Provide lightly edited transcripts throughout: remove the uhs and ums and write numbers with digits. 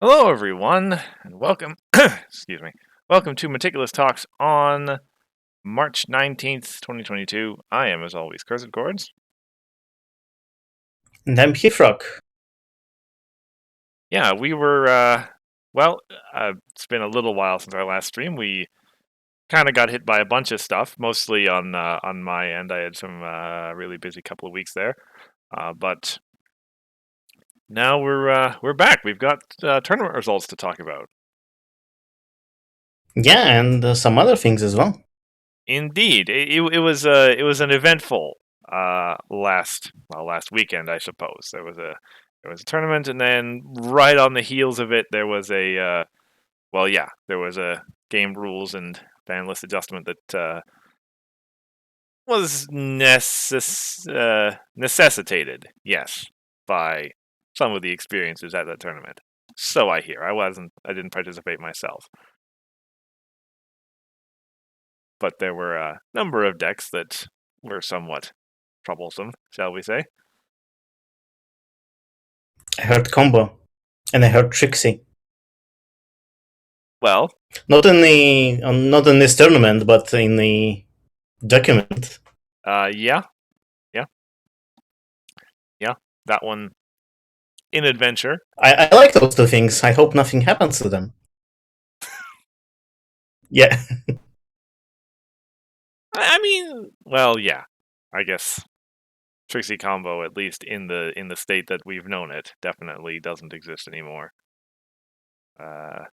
Hello, everyone, and welcome. Excuse me. Welcome to Meticulous Talks on March 19th, 2022. I am, as always, Cursed Chords. And I'm Hifrock. Yeah, it's been a little while since our last stream. We kind of got hit by a bunch of stuff, mostly on my end. I had some really busy couple of weeks there, but now we're back. We've got tournament results to talk about. Yeah, and some other things as well. Indeed, it was an eventful last weekend, I suppose. There was a tournament, and then right on the heels of it, there was there was a game rules and banlist adjustment that was necessitated, yes, by some of the experiences at that tournament. So I hear. I didn't participate myself, but there were a number of decks that were somewhat troublesome, shall we say. I heard combo, and I heard Trixie. Well, Not in this tournament, but in the document. yeah, yeah, yeah. That one in adventure. I like those two things. I hope nothing happens to them. Yeah. I mean, well, yeah. I guess Trixie combo, at least in the state that we've known it, definitely doesn't exist anymore. Uh,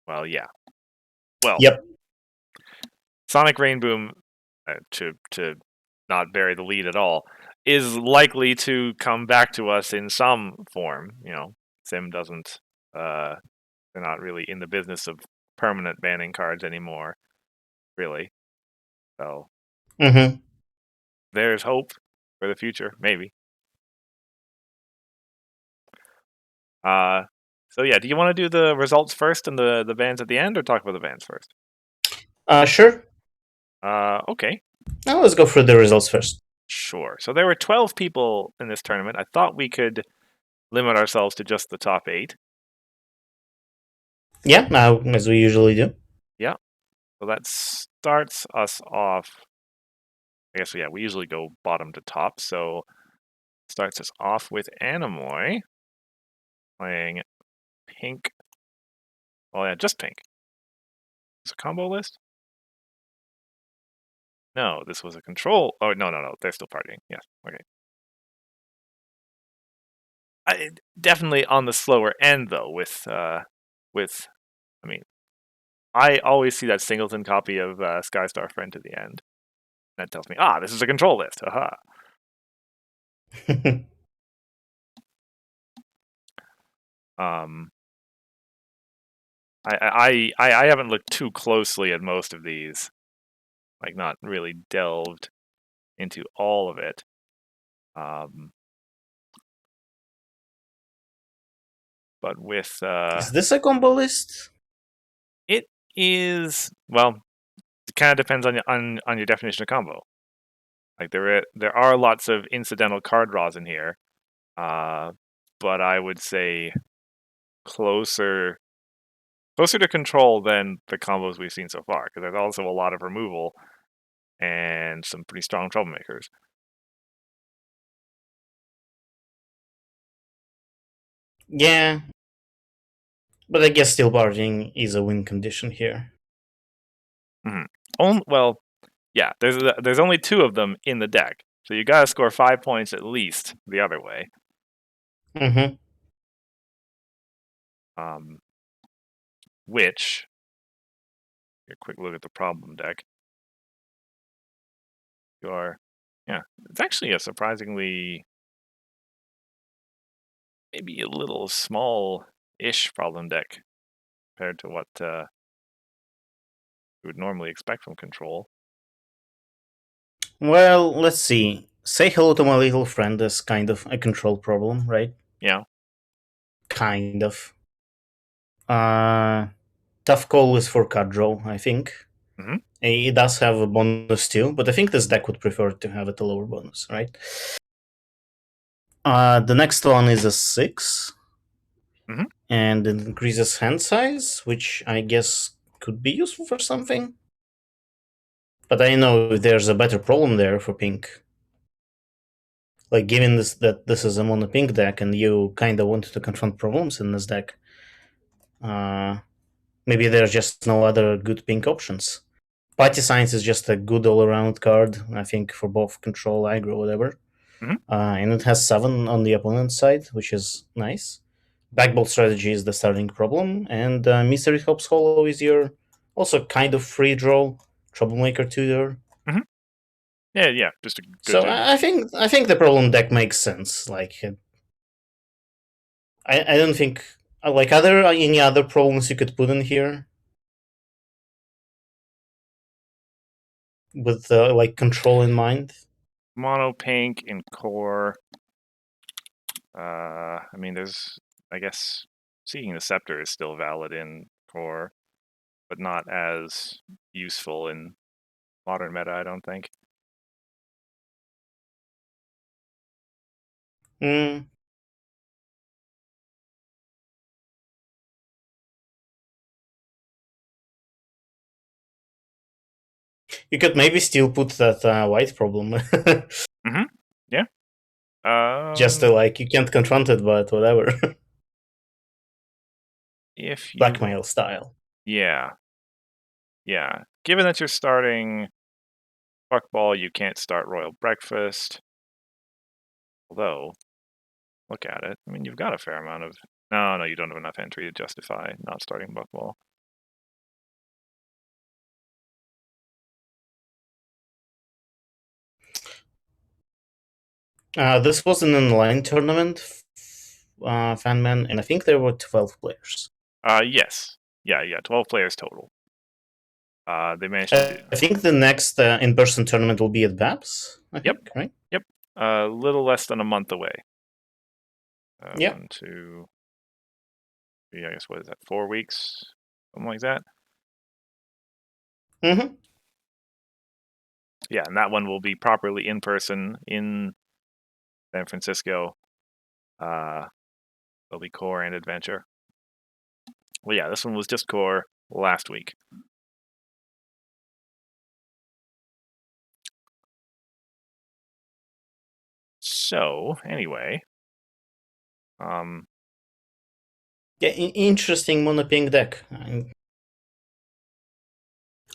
well, yeah. Well, Yep. Sonic Rainboom, to not bury the lead at all, is likely to come back to us in some form. Sim doesn't. They're not really in the business of permanent banning cards anymore, really. So Mm-hmm. there's hope for the future, maybe. Uh, so yeah, do you want to do the results first and the bans at the end, or talk about the bans first? Sure. Okay, Now let's go through the results first. sure. So there were 12 people in this tournament. I thought we could limit ourselves to just the top 8. Yeah, now as we usually do. Yeah. So that starts us off. I guess we usually go bottom to top. So starts us off with Anemoy playing pink. Oh yeah, just pink. It's a combo list? No, this was a control. Oh, no. They're still partying. Yes. Okay. Definitely on the slower end, though, I mean, I always see that singleton copy of Skystar Friend to the end. That tells me, this is a control list. Haha. Um, I haven't looked too closely at most of these, like not really delved into all of it. But with Is this a combo list? it is, well, it kind of depends on your definition of combo. Like there are lots of incidental card draws in here, but I would say closer to control than the combos we've seen so far, because there's also a lot of removal and some pretty strong troublemakers. Yeah. But I guess still partying is a win condition here. Well, yeah, there's only 2 of them in the deck, so you gotta score 5 points at least the other way. Mm-hmm. Which, a quick look at the problem deck. It's actually a surprisingly, maybe a little small-ish problem deck compared to what you would normally expect from control. Well, let's see. Say hello to my little friend is kind of a control problem, right? Yeah. Kind of. Uh, Tough call is for card draw, I think. Mm-hmm. It does have a bonus too, but I think this deck would prefer to have it a lower bonus, right? The next one is a 6. Mhm. And it increases hand size, which I guess could be useful for something. But I know there's a better problem there for pink. Like, given that this is a mono pink deck and you kind of wanted to confront problems in this deck, uh, maybe there's just no other good pink options. Party Science is just a good all around card, I think, for both control, aggro, whatever. Mhm. And it has 7 on the opponent's side, which is nice. Backbolt strategy is the starting problem, and Mystery Helps Hollow is your also kind of free draw troublemaker tutor. Mhm. Yeah. Just a good. So I think the problem deck makes sense. Like I don't think like are there any other problems you could put in here with like control in mind? Mono pink in core. I mean, I guess, Seeking the Scepter is still valid in core, but not as useful in modern meta, I don't think. Mm. You could maybe still put that white problem. Mm-hmm. Yeah. Just like you can't confront it, but whatever. If you, Blackmail style. yeah, Given that you're starting Fuckball, you can't start Royal Breakfast. Although, look at it. I mean, you've got a fair amount of. No, you don't have enough entry to justify not starting Buckball. This was an online tournament, Fanman, and I think there were 12 players. Yes. Yeah. 12 players total. They managed to do. I think the next in-person tournament will be at BAPS. I Yep. think, right? Yep. A little less than a month away. Yeah. 1, 2, 3. I guess what is that? 4 weeks, something like that. Mm-hmm. Yeah, and that one will be properly in person in San Francisco. There'll be core and adventure. Well, yeah, this one was just core last week. So anyway, Yeah, interesting mono pink deck.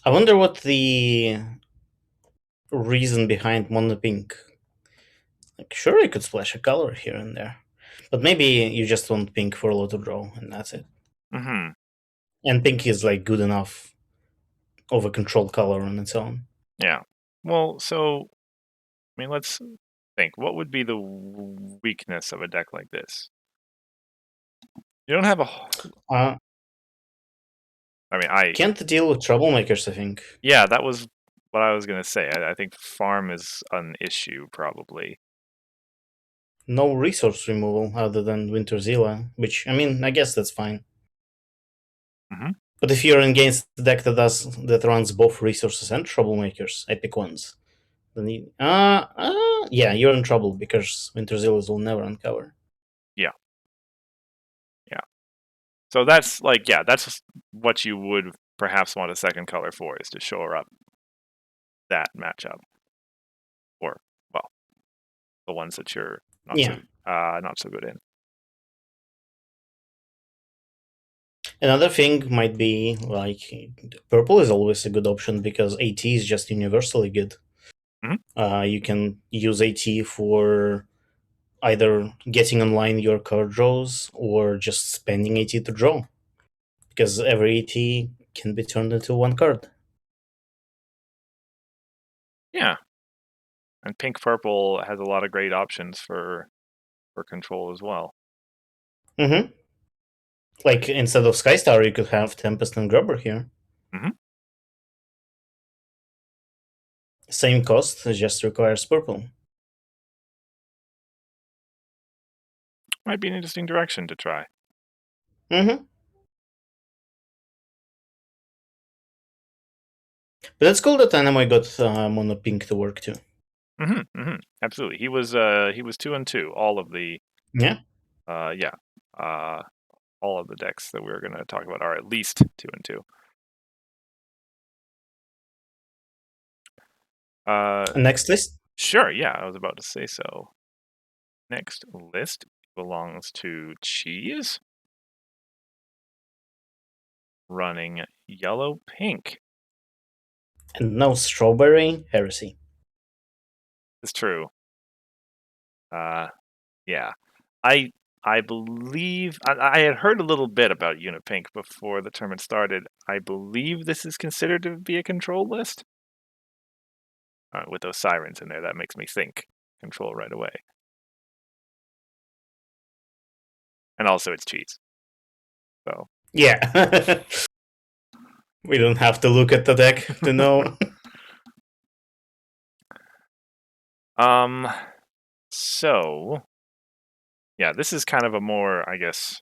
I wonder what the reason behind mono pink. Like, sure, you could splash a color here and there, but maybe you just want pink for a lot of draw, and that's it. mm-hmm. And pink is like good enough of a control color on its own. Yeah. Well, so I mean, let's think. What would be the weakness of a deck like this? You don't have a. Uh, I mean, I. can't deal with troublemakers, I think. Yeah, that was what I was gonna say. I think farm is an issue probably. No resource removal other than Winter Zilla, which, I mean, I guess that's fine. Mm-hmm. But if you're against the deck that runs both resources and troublemakers, epic ones, then yeah, you're in trouble because Winter Zillas will never uncover. Yeah. So that's that's what you would perhaps want a second color for, is to shore up that matchup, or well, the ones that you're Yeah. not so good in. Another thing might be like purple is always a good option because AT is just universally good. Mm-hmm. You can use AT for either getting online your card draws or just spending AT to draw, because every AT can be turned into one card. Yeah, and pink purple has a lot of great options for control as well. Mm-hmm. Like instead of Skystar, you could have Tempest and Grubber here. Mm-hmm. Same cost, it just requires purple. Might be an interesting direction to try. Mm-hmm. But it's cool that Anime got mono pink to work too. Absolutely. He was 2-2. All of the Yeah. yeah. Uh, all of the decks that we're gonna talk about are at least 2-2. Next list. Sure. Yeah, I was about to say so. Next list belongs to Cheese, running yellow pink. And no strawberry heresy. It's true. Yeah. I I believe I had heard a little bit about Unipink before the tournament started. I believe this is considered to be a control list. With those sirens in there, that makes me think control right away. And also, it's cheese. So Yeah. We don't have to look at the deck to know. um, so yeah, this is kind of a more, I guess,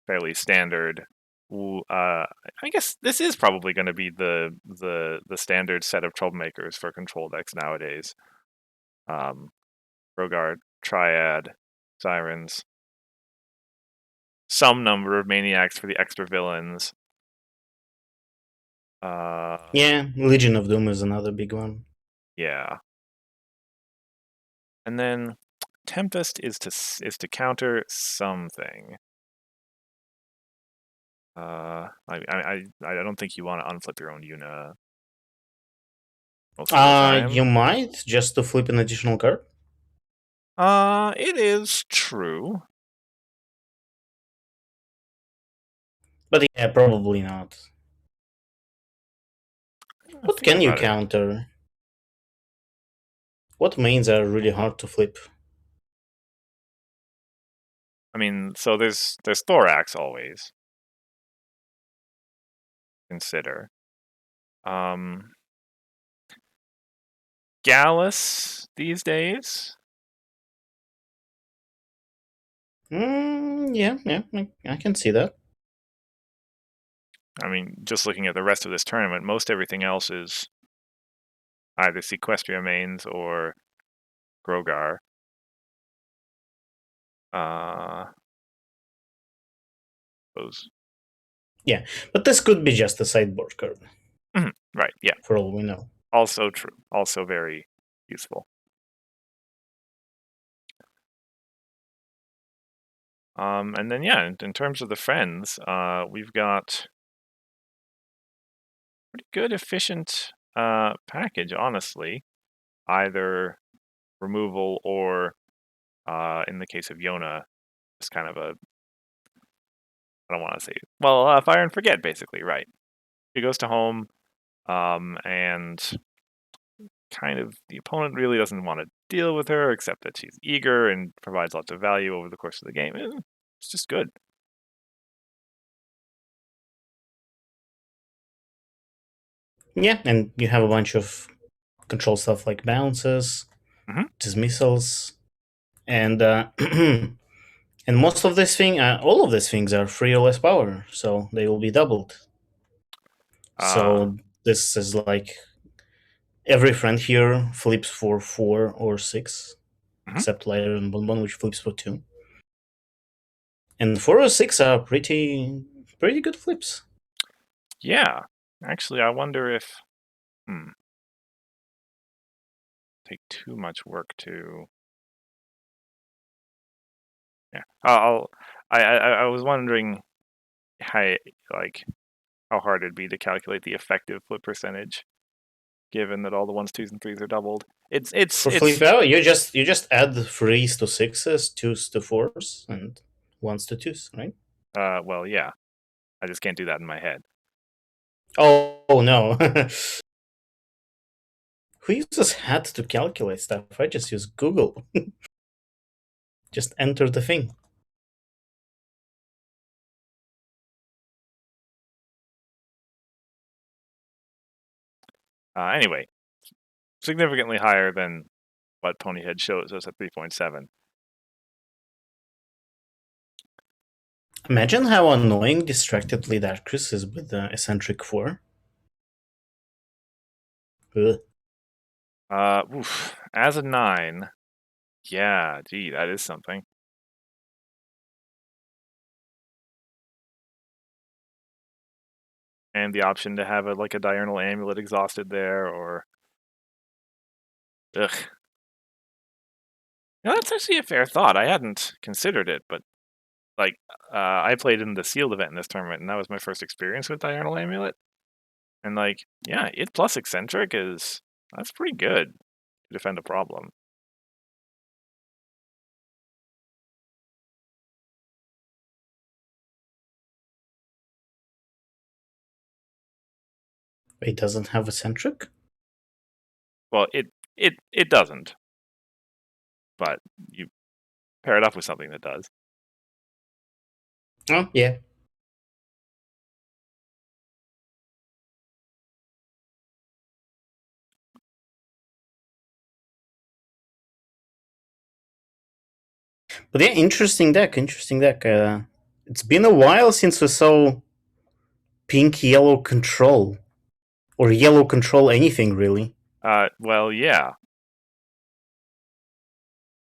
fairly standard. I guess this is probably going to be the standard set of troublemakers for control decks nowadays. Rogard, Triad, Sirens, some number of Maniacs for the extra villains. Yeah, Legion of Doom is another big one. Yeah. And then Tempest is to counter something. I don't think you want to unflip your own Una most of the You time. might just to flip an additional card. It is true. But yeah, probably not. What Think can you about it. counter? What mains are really hard to flip? I mean, so there's Thorax always. Consider. Gallus these days. Yeah, I can see that. I mean, just looking at the rest of this tournament, most everything else is either Sequestria mains or Grogar. Those. Yeah, but this could be just a sideboard card. Right, yeah. For all we know. Also true. Also very useful. And then yeah, in terms of the friends, we've got pretty good efficient package, honestly. Either removal or in the case of Yona, it's kind of a I don't want to say fire and forget basically, right? She goes to home, and kind of the opponent really doesn't want to deal with her, except that she's eager and provides lots of value over the course of the game. It's just good. Yeah, and you have a bunch of control stuff like bounces, Mhm. dismissals, and and most of all of these things are 3 or less power, so they will be doubled. Uh, So this is like every friend here flips for 4 or 6, mhm. except Lighter and Bonbon, which flips for 2. And 4 or 6 are pretty good flips. Yeah. Actually, I wonder if take too much work to. Yeah. I was wondering how like how hard it'd be to calculate the effective flip percentage, given that all the ones, twos, and threes are doubled. For flip out, you just add 3s to 6s, 2s to 4s, and 1s to 2s, right? well, yeah. I just can't do that in my head. Oh no. Who uses hat to calculate stuff? I just use Google. Just enter the thing. Anyway, significantly higher than what Ponyhead shows us at 3.7. Imagine how annoying distractedly that Chris is with the eccentric 4. Ugh. As a 9, yeah, gee, that is something. And the option to have like a diurnal amulet exhausted there, or ugh. That's actually a fair thought. I hadn't considered it, but like I played in the sealed event in this tournament, and that was my first experience with diurnal amulet. And like, yeah, it plus eccentric that's pretty good to defend a problem. It doesn't have eccentric? Well, it doesn't, but you pair it up with something that does. Oh, yeah. But yeah, interesting deck. Interesting deck. It's been a while since we saw pink yellow control or yellow control anything really. Well, yeah.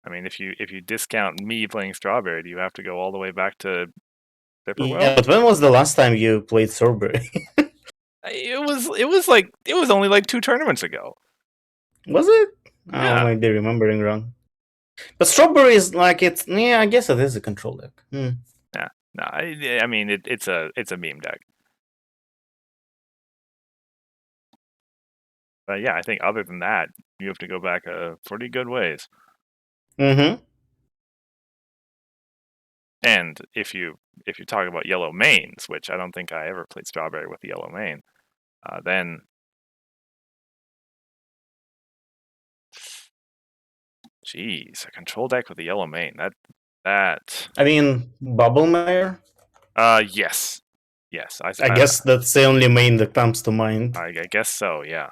I mean, if you discount me playing Strawberry, do you have to go all the way back to Yeah, Pepperwell? but when was the last time you played Strawberry? It was only like 2 tournaments ago. Was it? Oh, Yeah. I might be remembering wrong. But Strawberry is like it's. Yeah, I guess it is a control deck. Yeah. No, I mean it's a meme deck. But yeah, I think other than that, you have to go back a pretty good ways. Mm-hmm. And if you talk about yellow mains, which I don't think I ever played Strawberry with the yellow main, then geez, a control deck with a yellow main. That I mean, Bubble Mare. yes. Yes, I guess that's the only main that comes to mind. I guess so, yeah.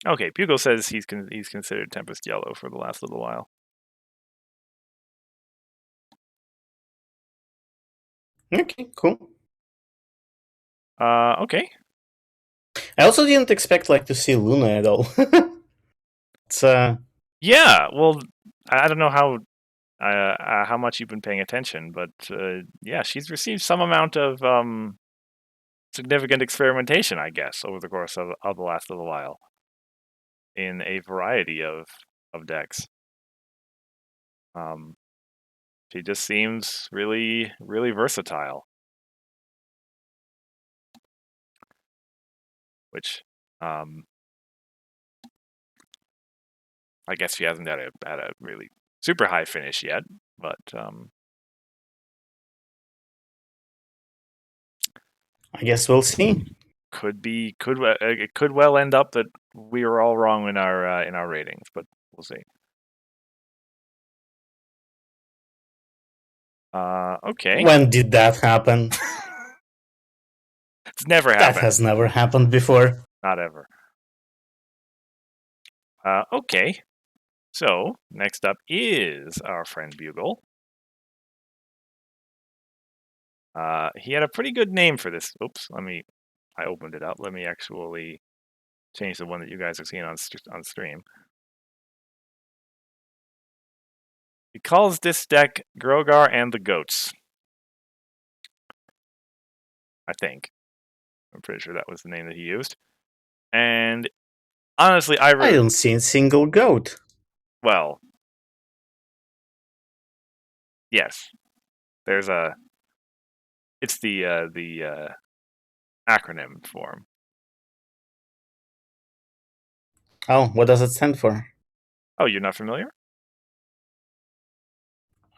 Okay, Bugle says he's considered Tempest Yellow for the last little while. Okay, cool. Okay. I also didn't expect like to see Luna at all. It's Yeah, well, I don't know how much you've been paying attention, but yeah, she's received some amount of significant experimentation, I guess, over the course of the last little while in a variety of decks. She just seems really, really versatile, which I guess she hasn't had a really super high finish yet, but I guess we'll see. It could well end up that we were all wrong in our ratings, but we'll see. Okay. When did that happen? It's never That happened. has never happened before. Not ever. Okay. So next up is our friend Bugle. He had a pretty good name for this. Oops, I opened it up. Let me actually change the one that you guys are seeing on stream. He calls this deck Grogar and the Goats. I think. I'm pretty sure that was the name that he used. And honestly, I don't see a single goat. Well, yes. There's a. It's the acronym form. Oh, what does it stand for? Oh, you're not familiar?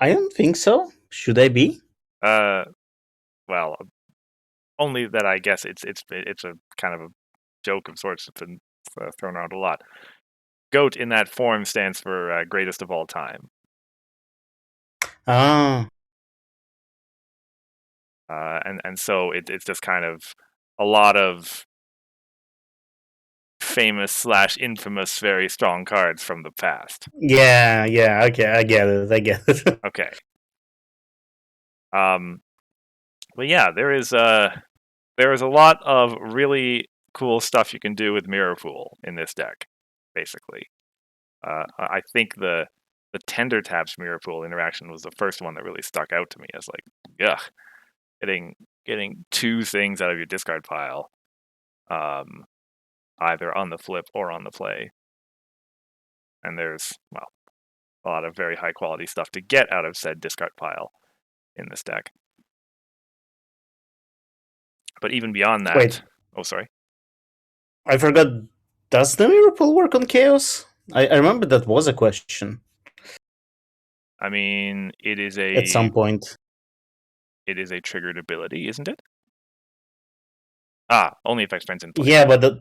I don't think so. Should I be? Well, only that I guess it's a kind of a joke of sorts that's been thrown around a lot. GOAT in that form stands for greatest of all time. Ah. And so it's just kind of a lot of famous / infamous very strong cards from the past. Yeah, okay, I get it. Okay. But yeah, there is a lot of really cool stuff you can do with Mirror Pool in this deck, basically. I think the Tender Taps Mirror Pool interaction was the first one that really stuck out to me as like, ugh, getting two things out of your discard pile, either on the flip or on the play. And there's, well, a lot of very high quality stuff to get out of said discard pile in this deck. But even beyond that, Wait, oh sorry, I forgot. Does the mirror pool work on chaos? I remember that was a question I mean it is at some point. a triggered ability, isn't it? Ah, only affects friends in play. Yeah, but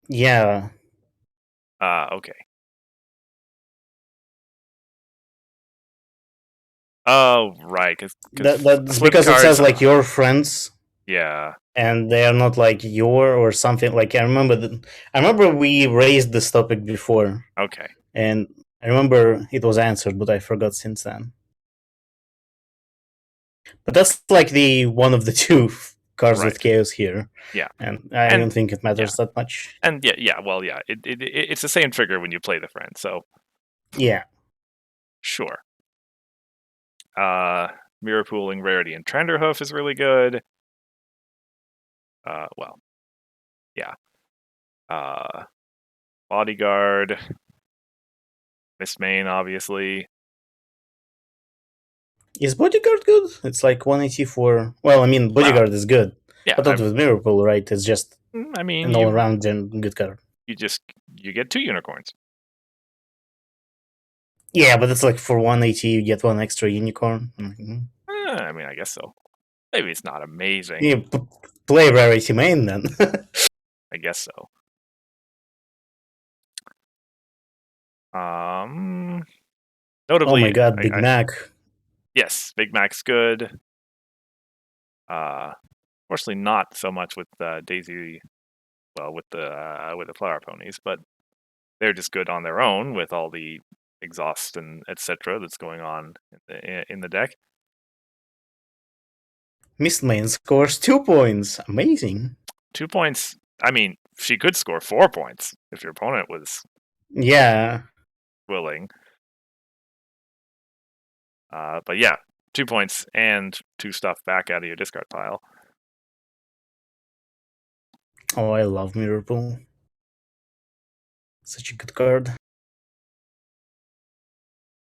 yeah, Okay. Oh right, that's flip because it cards. says like your friends, Yeah. and they are not like your or something. Like I remember we raised this topic before, Okay. and I remember it was answered, but I forgot since then. But that's like the one of the two cards Right. with chaos here. Yeah. And I And don't think it matters that much. and yeah. Well, yeah. It's the same trigger when you play the friend. So Yeah. sure. Mirror pooling rarity and Trenderhoof is really good. Well, yeah. Bodyguard, Miss Main, obviously. Is Bodyguard good? It's like 184. Well, I mean, Bodyguard is good. Yeah, But not with Mirror Pool, right? It's just I mean, an all around good card. you get 2 unicorns. Yeah, but it's like for 180, you get one extra unicorn. Mm-hmm. I mean, I guess so. Maybe it's not amazing. Yeah, play Rarity Main then. I guess so. Notably, oh my god, Big Mac. Yes, Big Mac's good. Fortunately, not so much with Daisy. Well, with the flower ponies, but they're just good on their own with all the exhaust and etc. that's going on in the deck. Miss Main scores 2 points. Amazing. 2 points. I mean, she could score 4 points if your opponent was Yeah. willing. But yeah, 2 points and 2 stuff back out of your discard pile. Oh, I love Mirror Pool. Such a good card.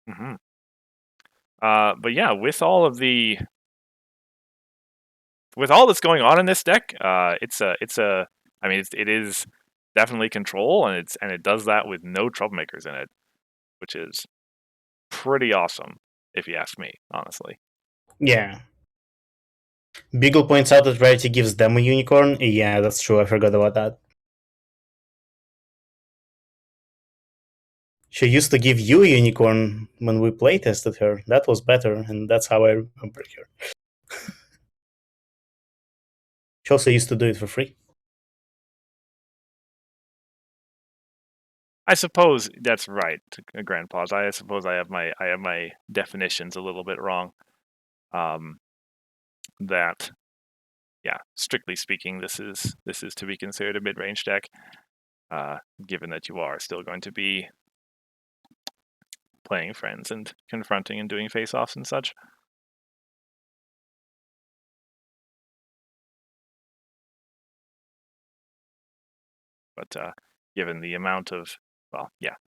Mm-hmm. But yeah, with all that's going on in this deck, I mean, it is definitely control, and it does that with no troublemakers in it, which is pretty awesome, if you ask me, honestly. Yeah. Beagle points out that Rarity gives them a unicorn. Yeah, that's true. I forgot about that. She used to give you a unicorn when we playtested her. That was better, and that's how I remember her. She also used to do it for free. I suppose that's right, Grand Pause. I suppose I have my definitions a little bit wrong. That, yeah, strictly speaking, this is to be considered a mid-range deck, given that you are still going to be playing friends and confronting and doing face-offs and such. But given the amount of,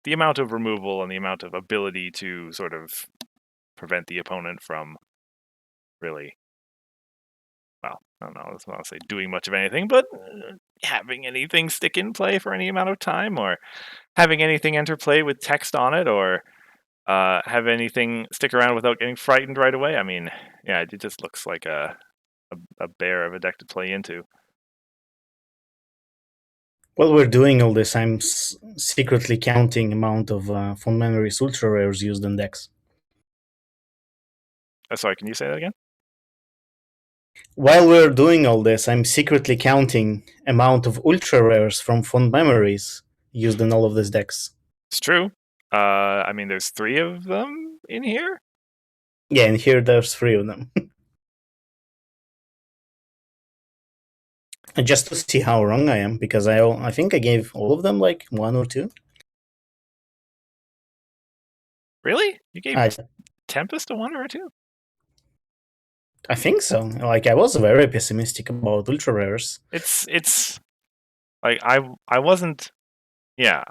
the amount of removal and the amount of ability to sort of prevent the opponent from really, I don't know, I was want to say doing much of anything, but having anything stick in play for any amount of time, or having anything enter play with text on it, or have anything stick around without getting frightened right away. I mean, yeah, it just looks like a bear of a deck to play into. While we're doing all this, I'm secretly counting amount of fond memories ultra rares used in decks. Sorry, can you say that again? While we're doing all this, I'm secretly counting amount of ultra rares from fond memories used in all of these decks. It's true. I mean, there's 3 of them in here. Yeah, and here there's 3 of them. Just to see how wrong I am, because I think I gave all of them like 1 or 2. Really? You gave I Tempest a 1 or a 2? I think so. Like I was very pessimistic about ultra rares. It's like I wasn't. Yeah.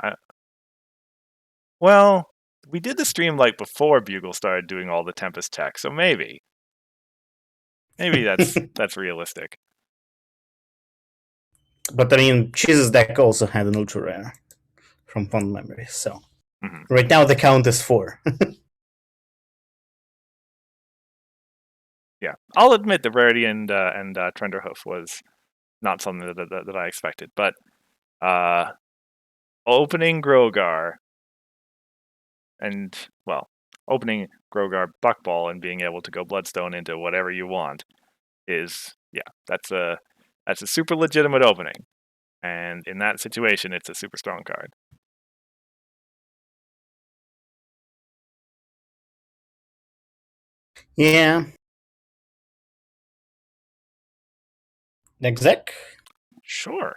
Well, we did the stream like before Bugle started doing all the Tempest tech, so maybe that's realistic. But I mean, Cheese's deck also had an ultra rare from fond memories. So right now the count is 4. Yeah, I'll admit the Rarity and Trenderhoof was not something that I expected, but opening Grogar and opening Grogar Buckball and being able to go Bloodstone into whatever you want is that's a super legitimate opening, and in that situation, it's a super strong card. Yeah. Exec? Sure.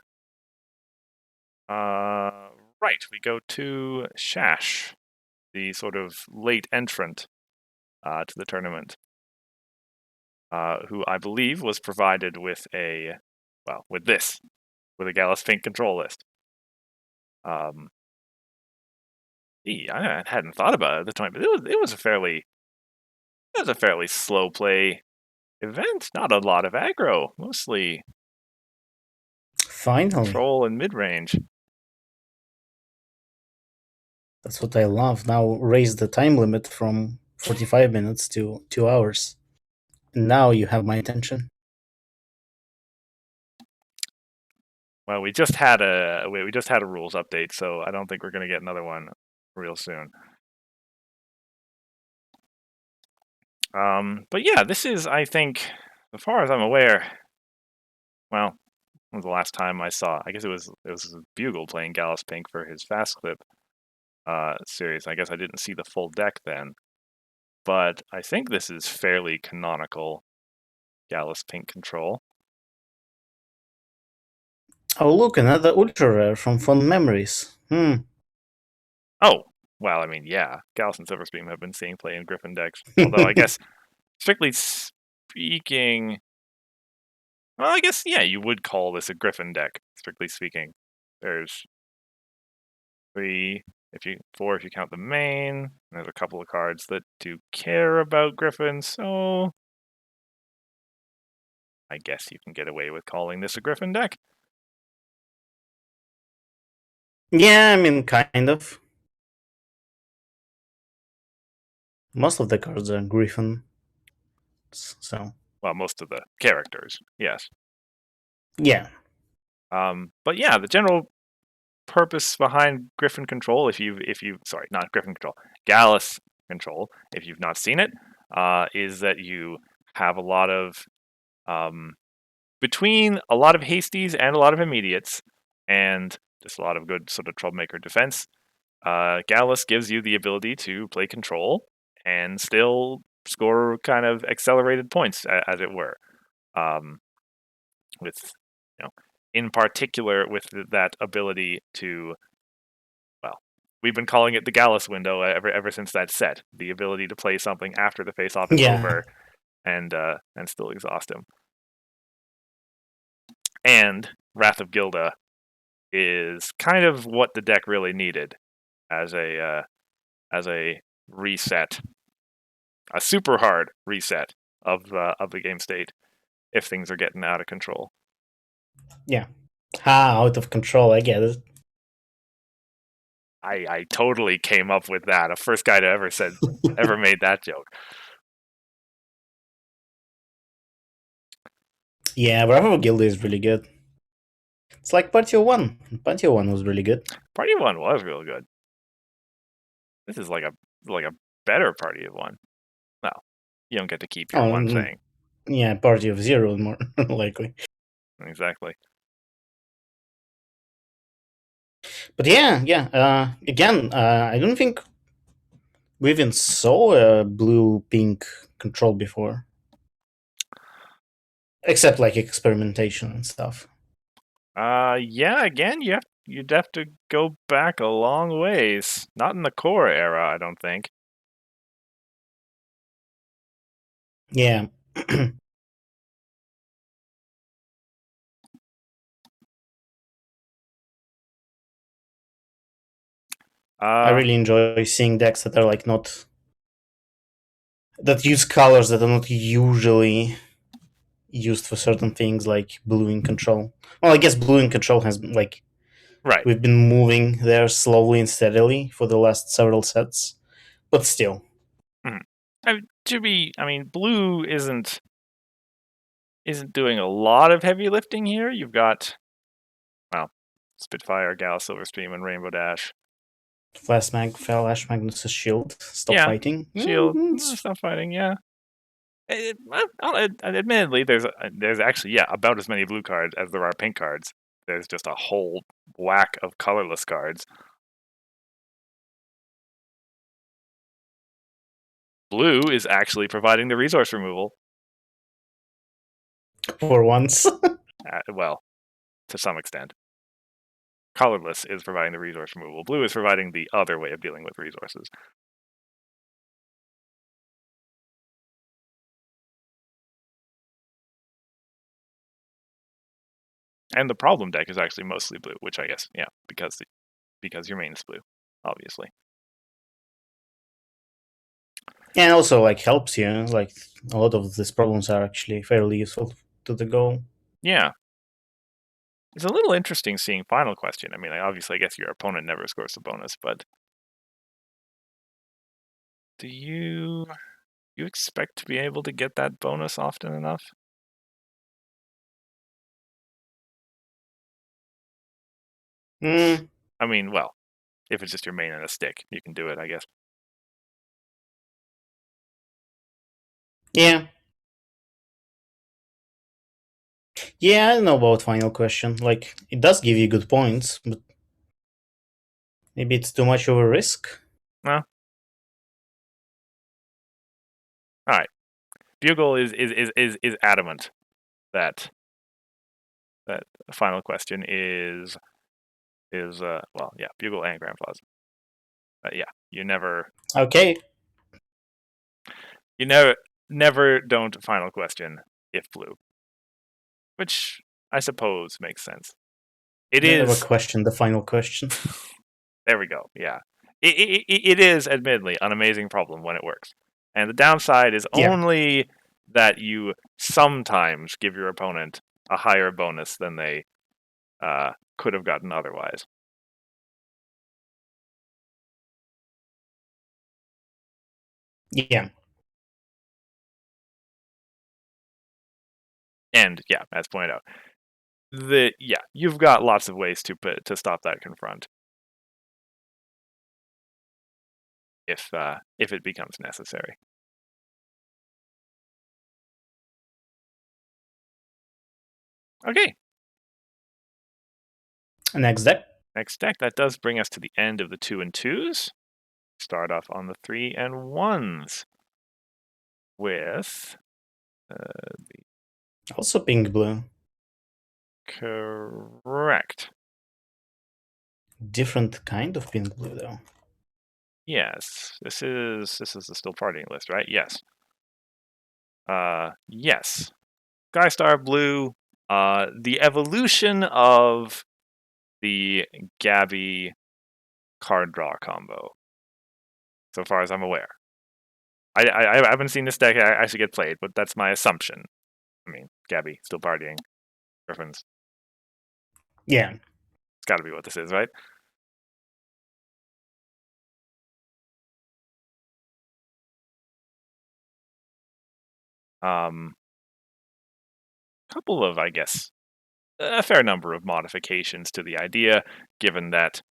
Right, we go to Shash, the sort of late entrant to the tournament, who I believe was provided with a Gallus Pink control list. I hadn't thought about it at the time, but it was a fairly slow play event. Not a lot of aggro, mostly Finally. control and mid range. That's what I love. Now raise the time limit from 45 minutes to 2 hours. And now you have my attention. Well, we just had a rules update, so I don't think we're going to get another one real soon. But yeah, this is, I think, as far as I'm aware, well, when was the last time I saw? I guess it was Bugle playing Gallus Pink for his Fast Clip series. I guess I didn't see the full deck then, but I think this is fairly canonical Gallus Pink control. Oh, look, another ultra rare from fond memories. Oh, well, I mean, yeah, Gallus and Silverstream have been seeing play in Griffin decks. Although I guess, strictly speaking, well, I guess, yeah, you would call this a Griffin deck, strictly speaking. There's 4 if you count the main. There's a couple of cards that do care about Griffin, so I guess you can get away with calling this a Griffin deck. Yeah, I mean, kind of. Most of the cards are Griffin. So. Well, most of the characters, yes. Yeah. But yeah, the general purpose behind Griffin control, not Griffin control, Gallus control, if you've not seen it, is that you have a lot of between a lot of hasties and a lot of immediates, and just a lot of good sort of troublemaker defense. Gallus gives you the ability to play control and still score kind of accelerated points, as it were. With, in particular, with that ability to, we've been calling it the Gallus window ever since that set. The ability to play something after the face-off is over, and still exhaust him. And Wrath of Gilda is kind of what the deck really needed as a reset, a super hard reset of the game state if things are getting out of control. Yeah. Out of control, I get it. I totally came up with that. A first guy to ever made that joke. Yeah, Bravo Guild is really good. It's like Party 1. Party 1 was really good. Party 1 was real good. This is like a better Party of 1. Well, you don't get to keep your one thing. Yeah, Party of 0 more likely. Exactly. But yeah. Again, I don't think we even saw a blue-pink control before. Except like experimentation and stuff. Yeah. Again, you'd have to go back a long ways. Not in the core era, I don't think. Yeah. I really enjoy seeing decks that are like not that use colors that are not usually used for certain things, like blue in control. Well, I guess blue in control has like right. we've been moving there slowly and steadily for the last several sets, but still. Mhm. I mean, blue isn't doing a lot of heavy lifting here. You've got, well, Spitfire, Gal, Silverstream, and Rainbow Dash. Flash Magnus' shield. Stop Yeah, fighting. Shield, stop fighting. Yeah. Admittedly, there's actually about as many blue cards as there are pink cards. There's just a whole whack of colorless cards. Blue is actually providing the resource removal. For once. Well, to some extent. Colorless is providing the resource removal. Blue is providing the other way of dealing with resources. And the problem deck is actually mostly blue, which I guess, yeah, because your main is blue, obviously. And also like helps you. Like a lot of these problems are actually fairly useful to the goal. Yeah. It's a little interesting seeing Final Question. I mean, obviously, I guess your opponent never scores a bonus, but do you expect to be able to get that bonus often enough? Mm, I mean, well, if it's just your main and a stick, you can do it, I guess. yeah. Yeah, I don't know about Final Question. Like, it does give you good points, but maybe it's too much of a risk. No. All right. Bugle is adamant that Final Question is well, yeah, Bugle and Grand Plaza. Yeah, you Okay. never don't Final Question if blue, which I suppose makes sense. It Never is. question the final question. There we go. Yeah, it is admittedly an amazing problem when it works, and the downside is Yeah. only that you sometimes give your opponent a higher bonus than they could have gotten otherwise. Yeah. And yeah, as pointed out, you've got lots of ways to stop that confront if it becomes necessary. Okay, Next deck. next deck. That does bring us to the end of the 2 and 2s. Start off on the 3 and 1s with Also pink blue. correct. Different kind of pink blue though. Yes, this is the still partying list, right? Yes. Yes. Skystar Blue. The evolution of the Gabby card draw combo, so far as I'm aware. I haven't seen this deck actually get played, but that's my assumption. I mean, Gabby still partying. Griffins. Yeah. It's got to be what this is, right? Couple of, I guess, a fair number of modifications to the idea, given that,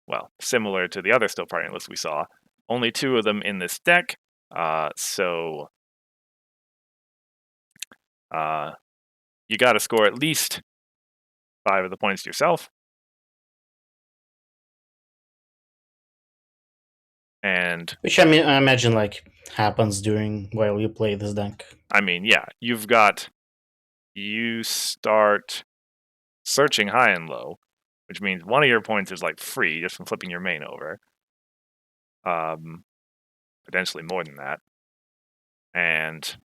well, similar to the other still partying list we saw, only 2 of them in this deck. So you got to score at least 5 of the points yourself. And which I mean, I imagine like happens during while you play this deck. I mean, yeah, you start searching high and low, which means one of your points is like free just from flipping your main over. Potentially more than that. And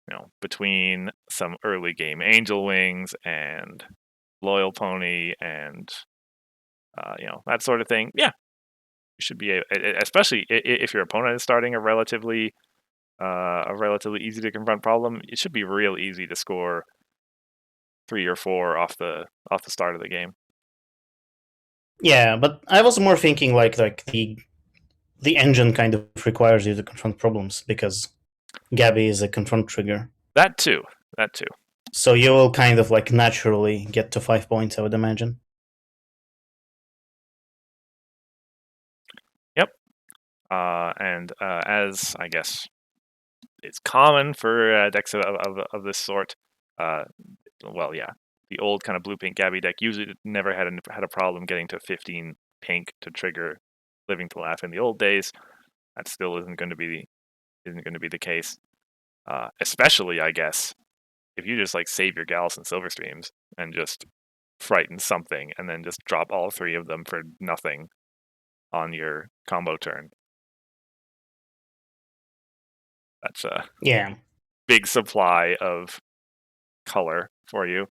between some early game Angel Wings and Loyal Pony and that sort of thing, yeah, you should be, especially if your opponent is starting a relatively easy to confront problem. It should be real easy to score 3 or 4 off the start of the game. Yeah, but I was more thinking like the engine kind of requires you to confront problems because Gabby is a confront trigger. That too. So you will kind of like naturally get to 5 points, I would imagine. Yep. And as I guess it's common for decks of this sort, well, yeah, the old kind of blue-pink Gabby deck usually never had a problem getting to 15 pink to trigger Living to Laugh in the old days. That still isn't going to be the case. Especially, I guess, if you just like save your Gallus and Silverstreams and just frighten something and then just drop all 3 of them for nothing on your combo turn. That's a big supply of color for you.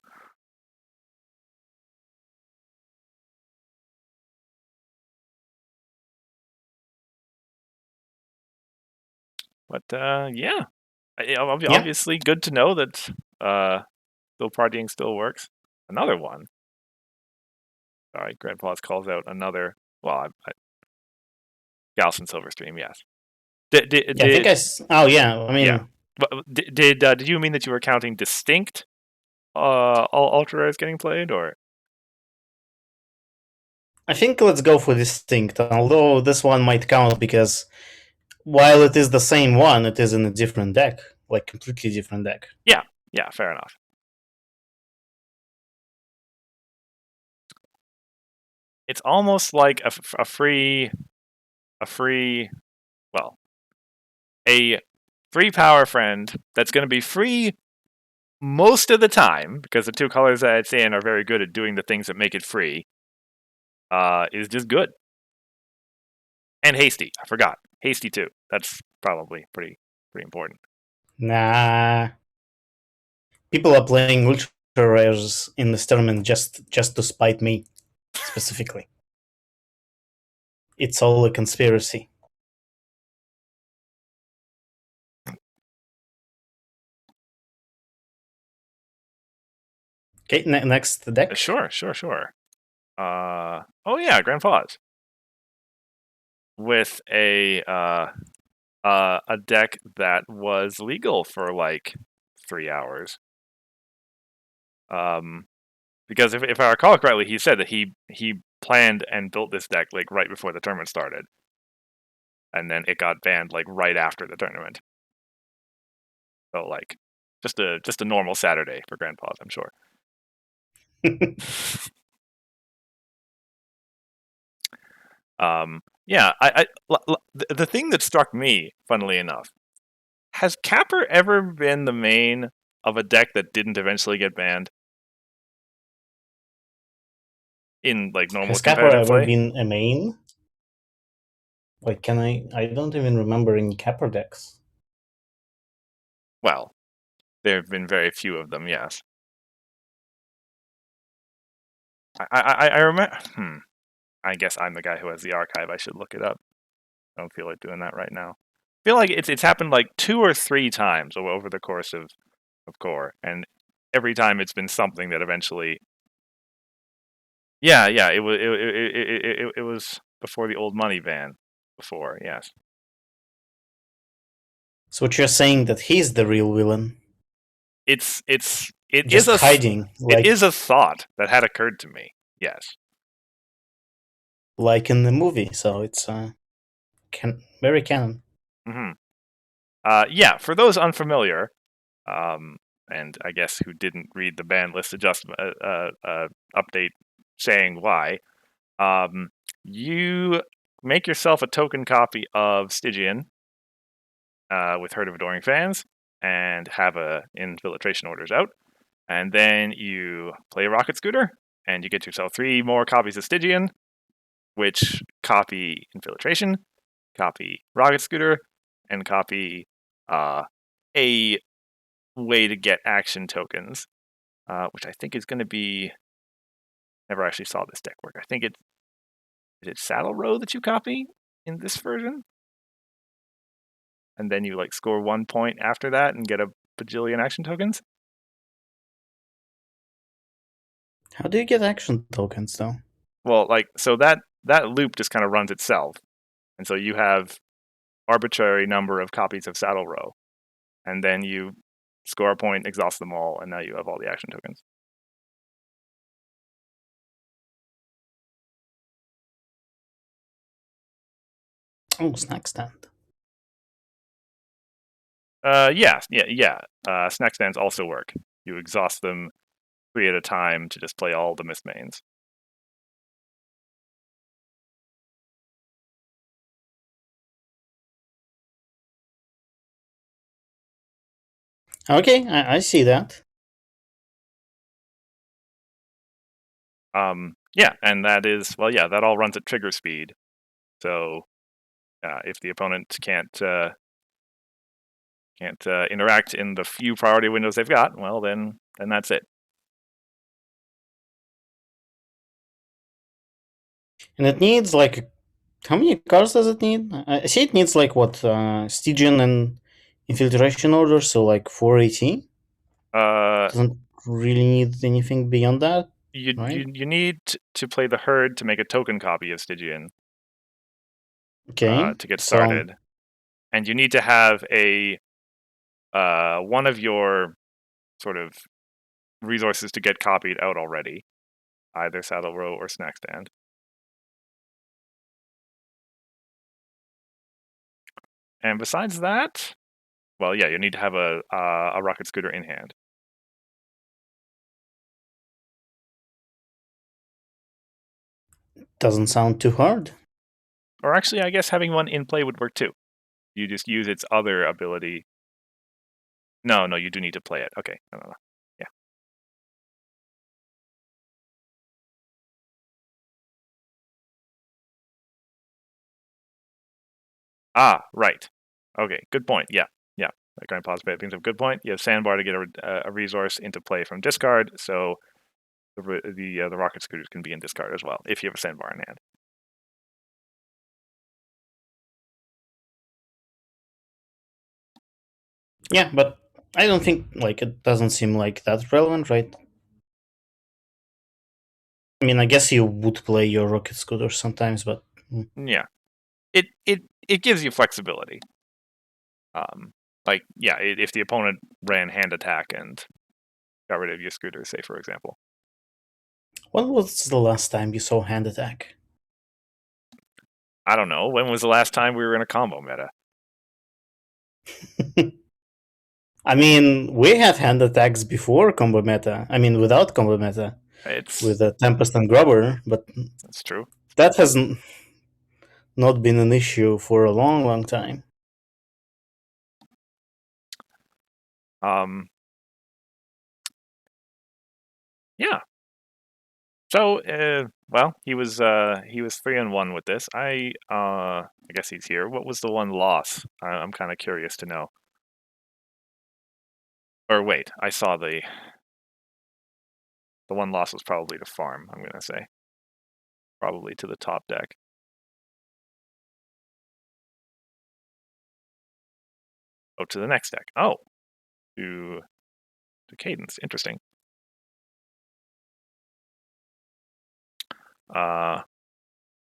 But yeah, obviously good to know that still partying still works. Another one. Sorry, Grandpa's calls out another. Well, Gauss and Silverstream, yes. I think oh yeah, I mean, yeah. But did you mean that you were counting distinct all ultra rares getting played, or? I think let's go for distinct. Although this one might count because while it is the same one, it is in a different deck, like completely different deck. Yeah, fair enough. It's almost like a free power friend that's going to be free most of the time because the 2 colors that it's in are very good at doing the things that make it free. Is just good. And hasty. I forgot. Hasty too. That's probably pretty important. Nah. People are playing ultra rares in this tournament just to spite me, specifically. It's all a conspiracy. Okay, next deck. Sure. Oh yeah, Grand Pause. With a deck that was legal for like 3 hours. Because if I recall correctly, he said that he planned and built this deck like right before the tournament started, and then it got banned like right after the tournament. So like, just a normal Saturday for Grandpa's, I'm sure. Yeah, the thing that struck me, funnily enough, has Capper ever been the main of a deck that didn't eventually get banned? In like normal Has Capper competitive ever play? been a main? Like, I don't even remember any Capper decks. Well, there have been very few of them, yes. I remember. I guess I'm the guy who has the archive. I should look it up. I don't feel like doing that right now. I feel like it's happened like 2 or 3 times over the course of Core, and every time it's been something that eventually. Yeah, it was before the old money ban. Before, yes. So what you're saying that he's the real villain? It Just is hiding. It is a thought that had occurred to me. Yes. Like in the movie, so it's very canon. Mm-hmm. Yeah, for those unfamiliar, and I guess who didn't read the ban list adjustment update saying why, you make yourself a token copy of Stygian with Herd of Adoring Fans and have a infiltration orders out, and then you play a rocket scooter and you get yourself 3 more copies of Stygian, which copy Infiltration, copy Rocket Scooter, and copy a way to get action tokens, which I think is going to be. Never actually saw this deck work. I think is it Saddle Row that you copy in this version, and then you like score 1 point after that and get a bajillion action tokens. How do you get action tokens though? Well, like so that loop just kind of runs itself, and so you have arbitrary number of copies of Saddle Row, and then you score a point, exhaust them all, and now you have all the action tokens. Oh, snack stand. Yeah. Snack stands also work. You exhaust them 3 at a time to just play all the mist mains. Okay, I see that. Yeah, and that is that all runs at trigger speed. So if the opponent can't interact in the few priority windows they've got, well then that's it. And it needs like, how many cards does it need? I see it needs like what, Stygian and Infiltration Order, so like 480. Uh, Doesn't really need anything beyond that, right? you need to play the herd to make a token copy of Stygian Okay, to get so started, and you need to have a one of your sort of resources to get copied out already, either Saddle Row or Snack Stand. And besides that, well, yeah, you need to have a Rocket Scooter in hand. doesn't sound too hard. Or actually, I guess having one in play would work too. You just use its other ability. No, you do need to play it. Okay, no. Yeah. Ah, right. Okay, good point. Yeah. Grandpa's bit brings up a good point. You have Sandbar to get a resource into play from discard, so the Rocket Scooters can be in discard as well if you have a Sandbar in hand. Yeah, but I don't think, like, it doesn't seem like that relevant, right? I mean, I guess you would play your Rocket Scooter sometimes, but Yeah, it gives you flexibility. If the opponent ran hand attack and got rid of your scooter, say for example. when was the last time you saw hand attack? I don't know. When was the last time we were in a combo meta? I mean, we had hand attacks before combo meta. I mean, without combo meta, with Tempest and Grubber, but That's true. that has not been an issue for a long, long time. Yeah. So, he was 3-1 with this. I guess he's here. What was the one loss? I'm kind of curious to know. Or wait, I saw the one loss was probably to farm. I'm gonna say probably to the top deck. Oh, to the next deck. Oh, to Cadence. Interesting.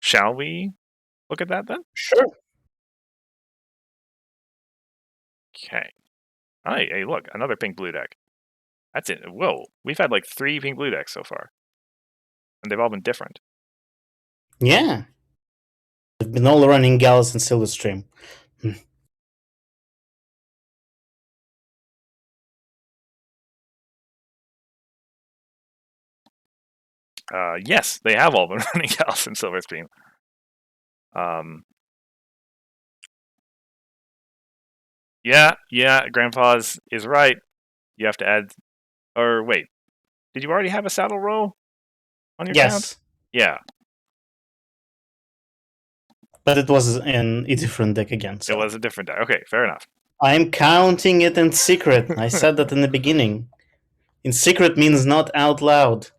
Shall we look at that then? Sure. Okay. Hey, look, another pink blue deck. That's it. Whoa, we've had like 3 pink blue decks so far, and they've all been different. Yeah. We've been all running Gallus and Silverstream. Yes, they have all been running Gallus and Silverstream. Yeah, Grandpa's is right. You have to add, or wait, did you already have a Saddle Row? on your count? Yes, Yeah, but it was in a different deck again. it So was a different deck. Okay, fair enough. I'm counting it in secret. I said that in the beginning. In secret means not out loud.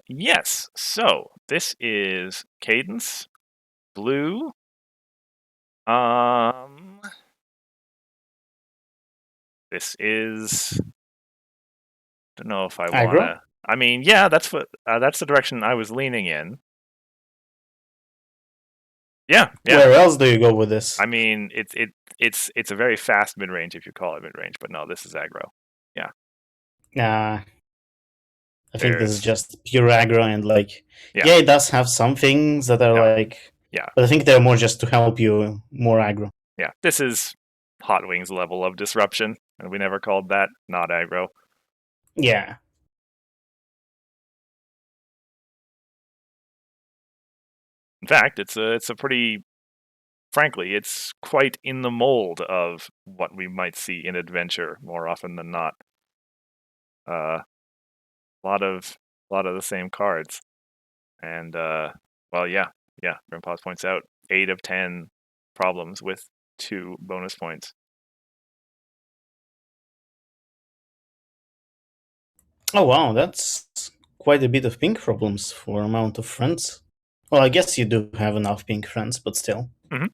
Yes. So this is Cadence, Blue. Um, this is. Don't know if I Aggro? wanna. I mean, yeah, that's the direction I was leaning in. Yeah, yeah. Where else do you go with this? I mean, it's a very fast mid range if you call it mid range, but no, this is aggro. Yeah, Nah, I think this is there's just pure aggro and like, yeah, yeah, it does have some things that are no, like, yeah, but I think they're more just to help you more aggro. yeah. This is Hot Wings level of disruption, and we never called that not aggro. Yeah. In fact, it's a pretty frankly, it's quite in the mold of what we might see in adventure more often than not. A lot of the same cards, and well, yeah, yeah. Grandpa's points out 8 of 10 problems with 2 bonus points. Oh wow, that's quite a bit of pink problems for amount of friends. Well, I guess you do have enough pink friends, but still. Mm-hmm.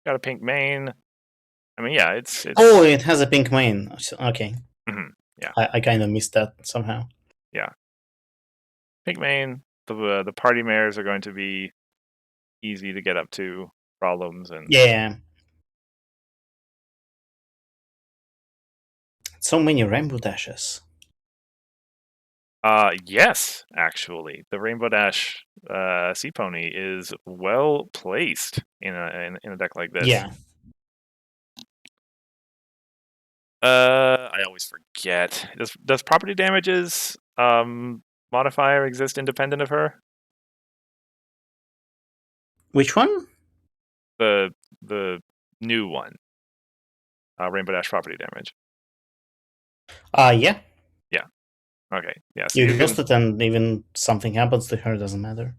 Got a pink main. I mean, yeah, Oh, it's it has a pink main. Okay, mm-hmm. Yeah, I kind of missed that somehow. yeah. Pink main. The party mares are going to be easy to get up to problems and Yeah, so many rainbow dashes. yes, actually, the Rainbow Dash Sea Pony is well placed in a deck like this. Yeah. I always forget. Does property damages modifier exist independent of her? Which one? The the new one, Rainbow Dash property damage. Yeah. Yeah. Okay. Yeah. So You you exhaust can. it and even something happens to her, doesn't matter.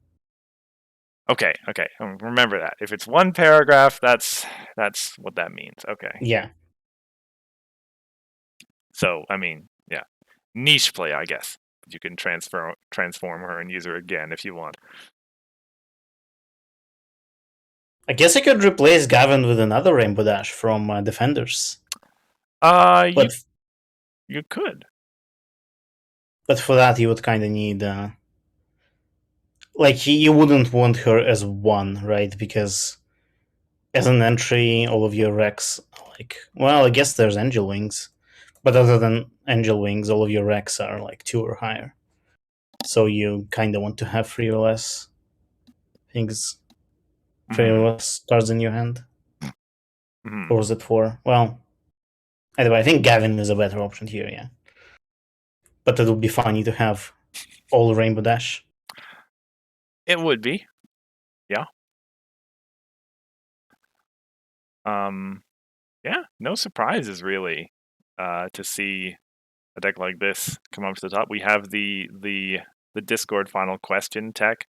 Okay. Okay. Remember that. If it's one paragraph, that's what that means. Okay. Yeah. So I mean, yeah, niche play, I guess. You can transform her and use her again if you want. I guess I could replace Gavin with another Rainbow Dash from Defenders. You But you could. but for that you would kind of need like you wouldn't want her as one, right? Because as an entry, all of your Rex, like, well, I guess there's Angel Wings, but other than Angel Wings, all of your Rex are like 2 or higher. So you kind of want to have 3 or less things, 3 Mm-hmm. or less cards in your hand. Mm-hmm. Or was it 4? Well, anyway, I think Gavin is a better option here, yeah. But it would be funny to have all Rainbow Dash. It would be. Yeah. Um. Yeah. No surprises really. To see a deck like this come up to the top. We have the Discord final question tech,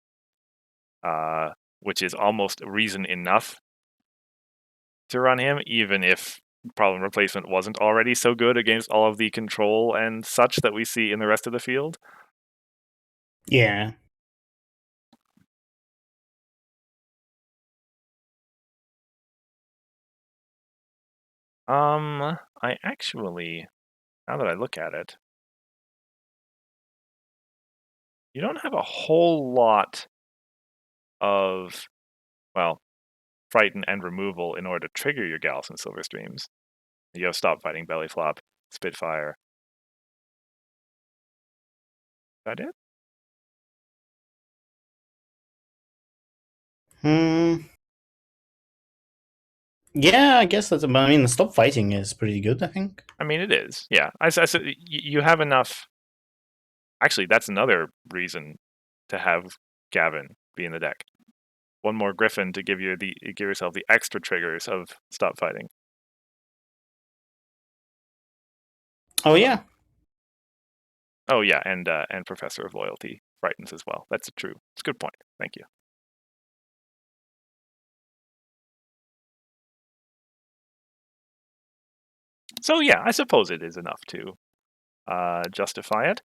uh, which is almost reason enough to run him, even if problem replacement wasn't already so good against all of the control and such that we see in the rest of the field. Yeah. I actually, now that I look at it, you don't have a whole lot of, well, frighten and removal in order to trigger your Gallison Silver Streams. You have Stop Fighting, Belly Flop, Spitfire. Is that it? Hmm. Yeah, I guess that's. I mean, Stop Fighting is pretty good, I think. I mean, it is. Yeah. I said you have enough. Actually, that's another reason to have Gavin be in the deck. One more Griffin to give yourself the extra triggers of Stop Fighting. Oh, yeah. Oh yeah, and Professor of Loyalty frightens as well. That's true. It's a good point. Thank you. So yeah, I suppose it is enough to justify it.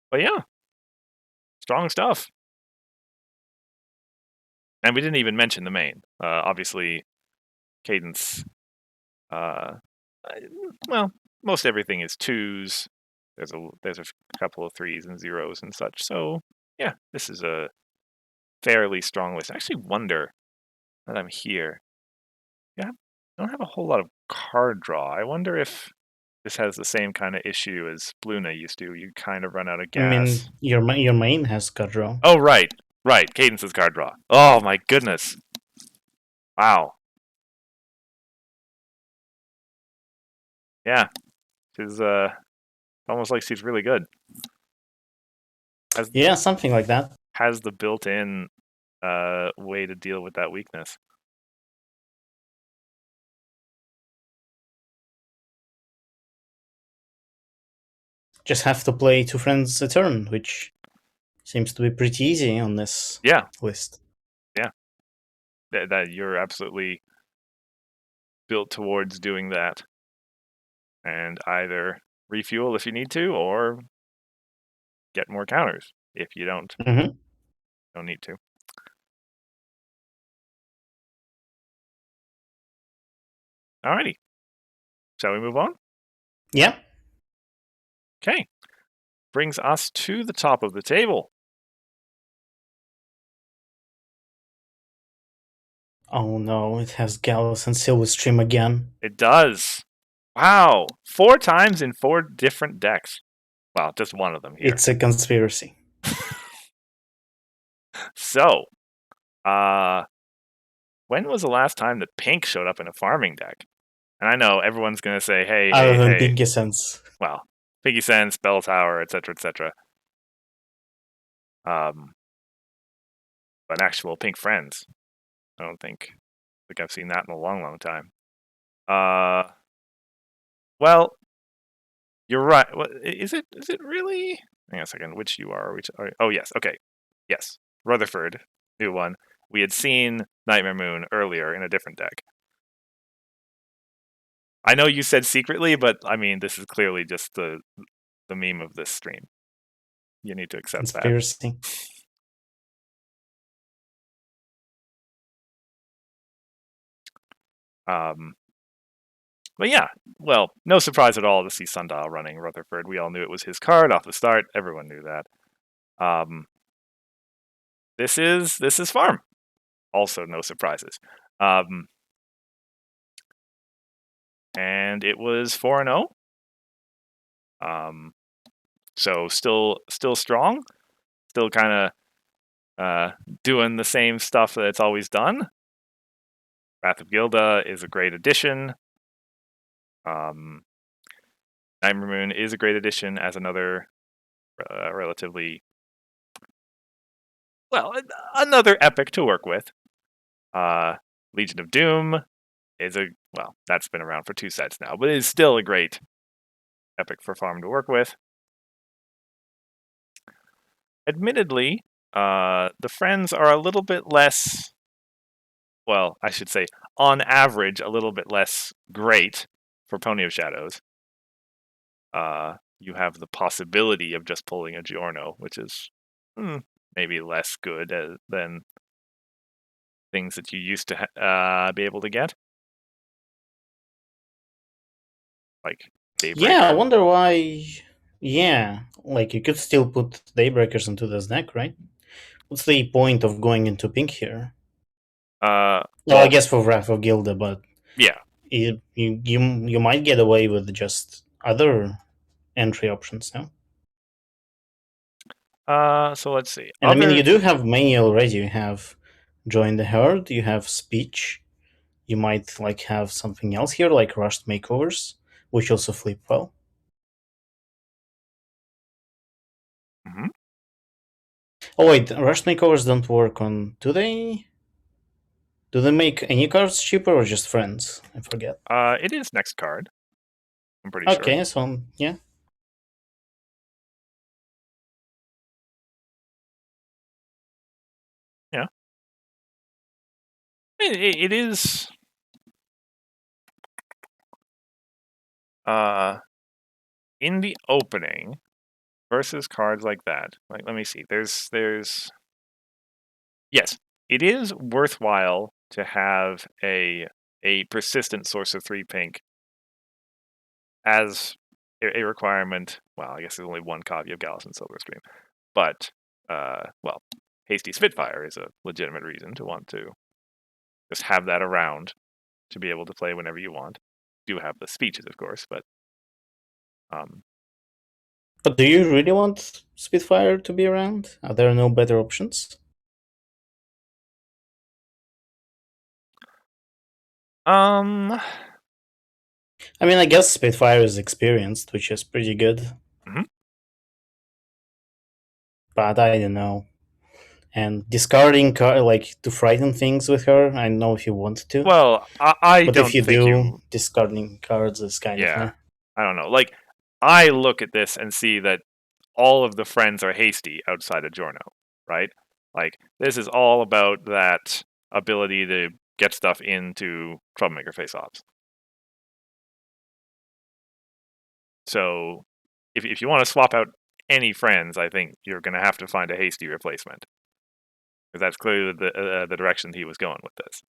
But yeah, strong stuff. And we didn't even mention the main. Obviously, Cadence. Uh, well, most everything is twos. There's a couple of threes and zeros and such. So yeah, this is a fairly strong list. I actually wonder that I'm here. Yeah, I don't have a whole lot of card draw. I wonder if this has the same kind of issue as Luna used to. You kind of run out of I gas. mean, your main has card draw. Oh, right. Right. Cadence's card draw. Oh, my goodness. Wow. Yeah. She's almost like she's really good. Has Yeah, something like that. has the built-in way to deal with that weakness. Just have to play two friends a turn, which seems to be pretty easy on this Yeah. list. Yeah. That you're absolutely built towards doing that. And either refuel if you need to, or get more counters if you don't need to. Alrighty. Shall we move on? Yeah. Okay. Brings us to the top of the table. Oh no, it has Gallus and Silverstream again. It does. Wow. 4 times in 4 different decks. Well, just one of them here. It's a conspiracy. So, when was the last time that pink showed up in a farming deck? And I know everyone's going to say, hey, Other hey, than hey. Pinky Sense. Well, Piggy Sense, Bell Tower, etc., etc. But actual pink friends, I don't think I've seen that in a long, long time. Well, you're right. Is it really? Hang on a second. Which you are? Oh, yes. Okay. Yes. Rutherford, new one. We had seen Nightmare Moon earlier in a different deck. I know you said secretly, but I mean, this is clearly just the meme of this stream. You need to accept Conspiracy. that. But yeah, well, no surprise at all to see Sundial running Rutherford. We all knew it was his card off the start. Everyone knew that. This is farm. Also, no surprises. And it was 4-0. So still strong. Still kind of doing the same stuff that it's always done. Wrath of Gilda is a great addition. Nightmare Moon is a great addition as another relatively another epic to work with. Legion of Doom is that's been around for 2 sets now, but it is still a great epic for farm to work with. Admittedly, the friends are a little bit less, well, I should say, on average, a little bit less great for Pony of Shadows. You have the possibility of just pulling a Giorno, which is maybe less good than things that you used to be able to get. Like Daybreaker. Yeah, I wonder why. Yeah, like you could still put Daybreakers into this deck, right? What's the point of going into pink here? Well, I guess for Wrath of Gilda, but yeah, you might get away with just other entry options now. So let's see. And I mean, you do have many already. You have Join the Herd, you have Speech. You might like have something else here, like Rushed Makeovers, which also flip well. Mm-hmm. Oh wait, Rushed Makeovers don't work on, do they? Do they make any cards cheaper or just friends? I forget. It is next card. I'm pretty sure. Okay, so yeah. Yeah. It is. In the opening versus cards like that. Like, let me see. There's. Yes, it is worthwhile to have a persistent source of 3 pink as a requirement. Well, I guess there's only one copy of Gallus and Silverstream, but well, Hasty Spitfire is a legitimate reason to want to just have that around to be able to play whenever you want. You do have the speeches, of course, but But do you really want Spitfire to be around? Are there no better options? um, I mean, I guess Spitfire is experienced, which is pretty good. Mhm. But I don't know. And discarding like to frighten things with her. I don't know if you want to, Well, I but if don't you think do, you. discarding cards is kind of Yeah, I don't know. Like, I look at this and see that all of the friends are hasty outside of Jorno, right? Like, this is all about that ability to get stuff into Troublemaker face-offs. So, if you want to swap out any friends, I think you're going to have to find a hasty replacement. Because that's clearly the direction he was going with this.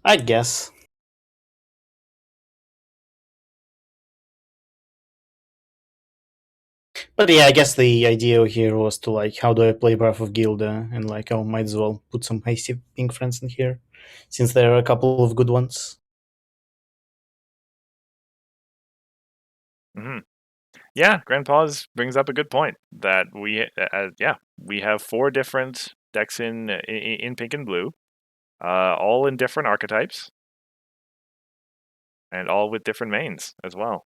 I guess. But yeah, I guess the idea here was to like, how do I play Breath of Gilda? And like, oh, might as well put some hasty pink friends in here, since there are a couple of good ones. Mm-hmm. Yeah, Grandpa's brings up a good point that we have 4 different decks in pink and blue, all in different archetypes, and all with different mains as well.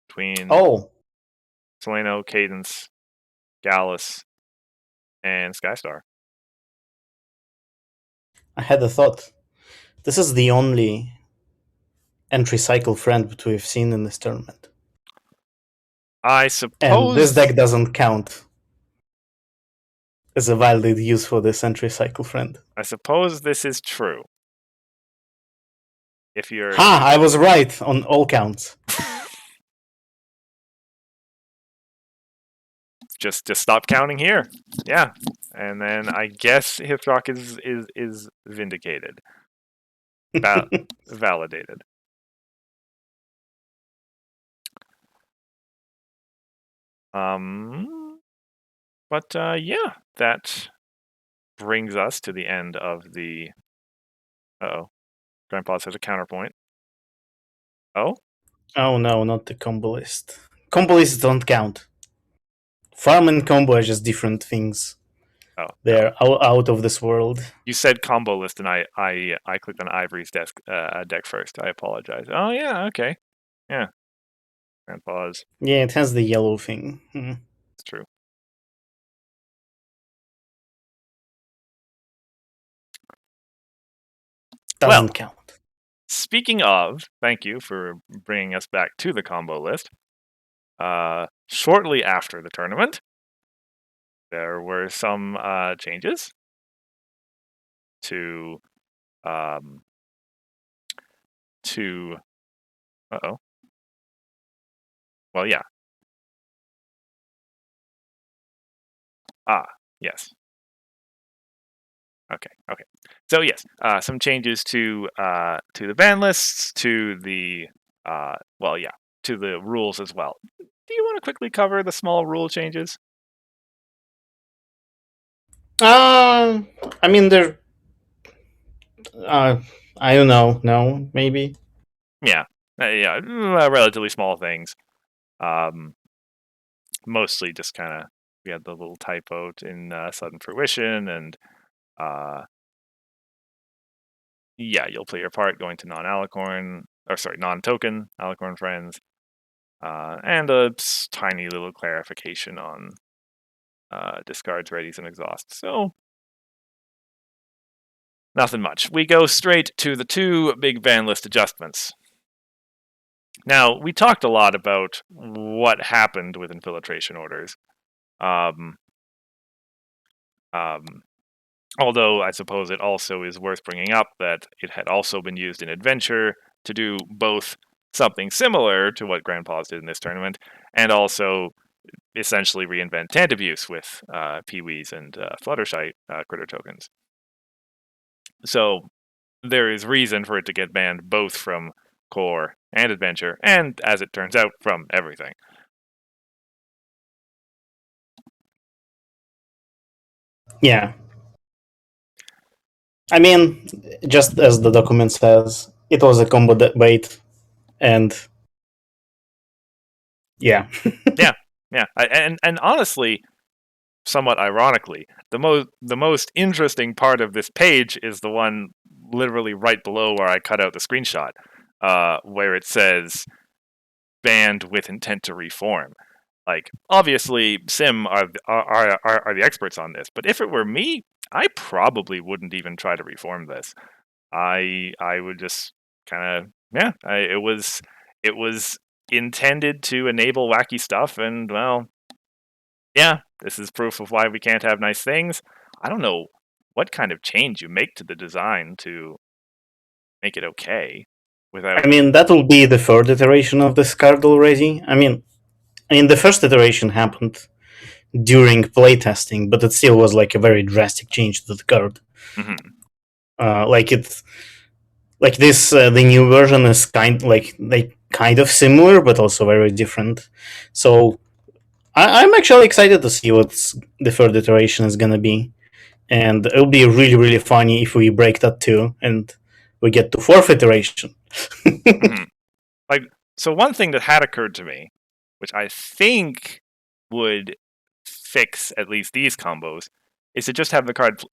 Between Oh, Solano, Cadence, Gallus, and Skystar. I had a thought. This is the only entry cycle friend that we've seen in this tournament. I And this suppose deck doesn't count as a valid use for this entry cycle friend. this is true. If you're Ha! I was right on all counts. just stop counting here. Yeah. And then I guess Hithrock is vindicated. Validated. But yeah, that brings us to the end of the. Uh-oh. Grandpa says a counterpoint. Oh? Oh no, not the combo list. Combo lists don't count. Farm and combo are just different things. Oh, They're out of this world. you said combo list, and I clicked on Ivory's deck first. I apologize. Oh yeah, okay, yeah. Grandpa's. Yeah, it has the yellow thing. It's true. Doesn't count. Speaking of, thank you for bringing us back to the combo list. Shortly after the tournament, there were some changes to to uh-oh. Well, yeah. Yes. Okay. So yes, some changes to the ban lists, to the to the rules as well. Do you want to quickly cover the small rule changes? I mean, they're. I don't know. No, maybe. Yeah, relatively small things. Mostly just kind of we had the little typo in sudden fruition, and you'll play your part going to non-token alicorn friends, and a tiny little clarification on discards, readies, and exhausts. So nothing much. We go straight to the two big ban list adjustments. Now, we talked a lot about what happened with infiltration orders. Um, um, although I suppose it also is worth bringing up that it had also been used in Adventure to do both something similar to what Grandpa's did in this tournament, and also essentially reinvent Tant Abuse with Peewees and Fluttershy critter tokens. So there is reason for it to get banned both from Core and Adventure, and as it turns out, from everything. Yeah. I mean, just as the document says, it was a combo bait, and yeah. Yeah, and honestly, somewhat ironically, the most interesting part of this page is the one literally right below where I cut out the screenshot, where it says banned with intent to reform. Like, obviously, Sim are the experts on this, but if it were me, I probably wouldn't even try to reform this. I would just kind of it was intended to enable wacky stuff, and well, yeah, this is proof of why we can't have nice things. I don't know what kind of change you make to the design to make it okay without. I mean, that will be the third iteration of this card already. I mean, the first iteration happened during playtesting, but it still was like a very drastic change to the card. Mhm. Like it, like this, the new version is kind of similar, but also very different. So I'm actually excited to see what the third iteration is gonna be, and it'll be really really funny if we break that too and we get to fourth iteration. Mhm. Like, so one thing that had occurred to me, which I think would fix at least these combos, is to just have the card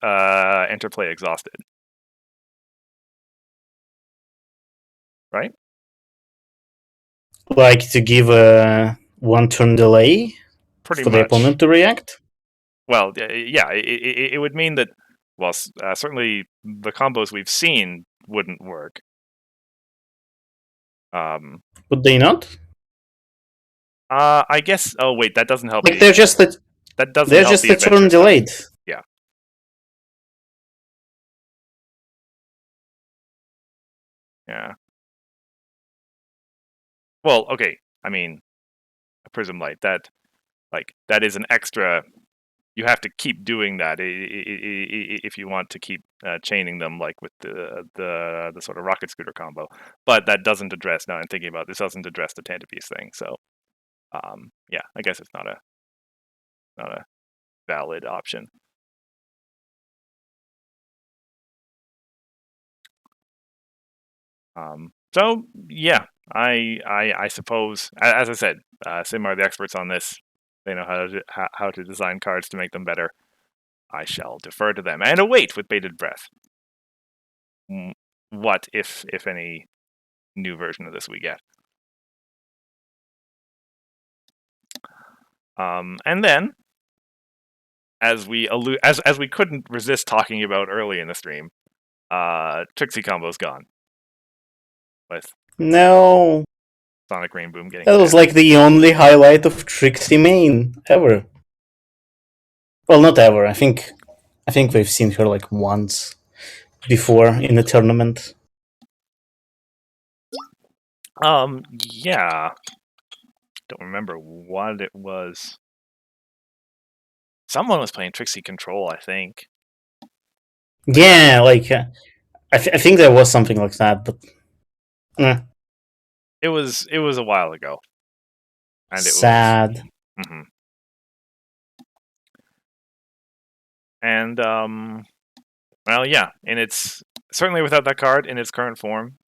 enter play exhausted. Right? Like to give a one turn delay Pretty for the much. opponent to react. Well, yeah, it would mean that, well, certainly the combos we've seen wouldn't work. Would they not? I guess. Oh wait, that doesn't help Like the. That doesn't they're help just the a turn adventure stuff. delayed. Yeah, yeah. Well, okay. I mean, a prism light. That is an extra. You have to keep doing that if you want to keep chaining them, like with the sort of rocket scooter combo. But that doesn't address. Now I'm thinking about this, doesn't address the Tantapiece thing. So, yeah, I guess it's not a valid option. So yeah, I suppose, as I said, Sim are the experts on this. They know how to design cards to make them better. I shall defer to them and await with bated breath. What, if any, new version of this we get? And then, as we couldn't resist talking about early in the stream, Trixie combo's gone with No, Sonic Rain Boom getting that was banned. like the only highlight of Trixie main ever. Well, not ever. I think we've seen her like once before in a tournament. Yeah, don't remember what it was. Someone was playing Trixie Control, I think. Yeah, like I think there was something like that, but It was a while ago, and it was. sad. Mm-hmm. And well, yeah, and it's certainly without that card in its current form,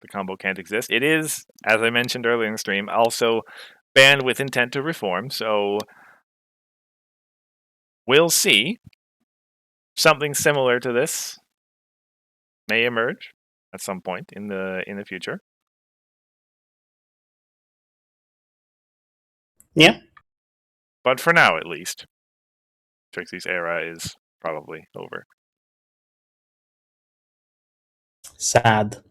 the combo can't exist. It is, as I mentioned earlier in the stream, also banned with intent to reform. So we'll see. Something similar to this may emerge at some point in the future. Yeah. But for now, at least, Trixie's era is probably over. Sad.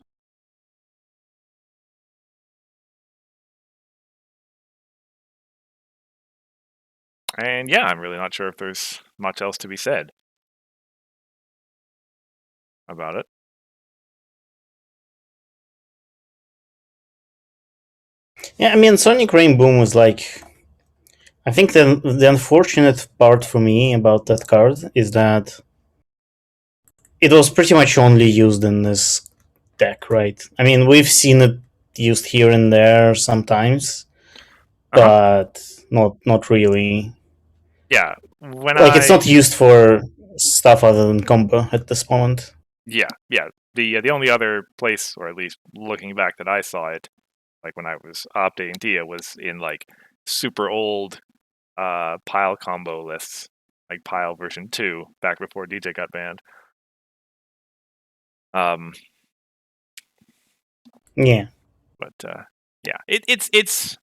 And yeah, I'm really not sure if there's much else to be said about it. Yeah, I mean, Sonic Rainbow was like. I think the unfortunate part for me about that card is that it was pretty much only used in this deck, right? I mean, we've seen it used here and there sometimes, Uh-huh. but not really. Yeah. When Like, it's I not used for stuff other than combo at this moment. Yeah. The only other place, or at least looking back, that I saw it, like when I was updating Tia, was in like super old pile combo lists, like pile version 2, back before DJ got banned. Um, Yeah. but yeah, it's.